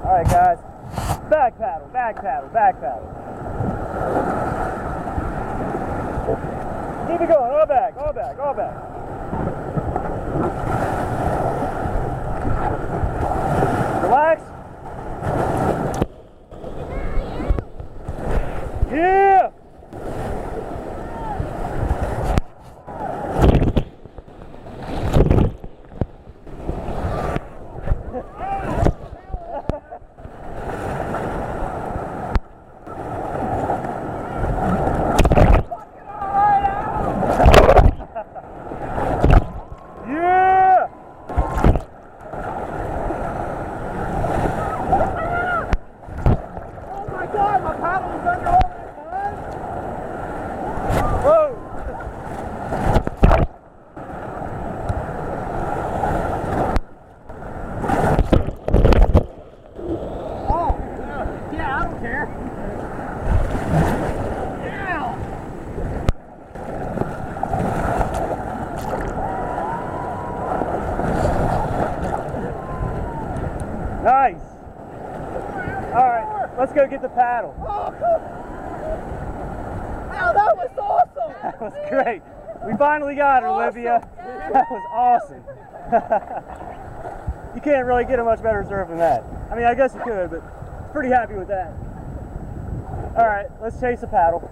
All right, guys. Back paddle, back paddle, back paddle. Keep it going, all back, all back, all back. Relax. Yeah! Yeah! Oh my God, my paddle was under all that time. Whoa! Oh, yeah, I don't care. Yeah. Nice. All right, let's go get the paddle. Oh, wow, that was awesome. That was great. We finally got her, Olivia. That was awesome. You can't really get a much better surf than that. I mean, I guess you could, but pretty happy with that. All right, let's chase a paddle.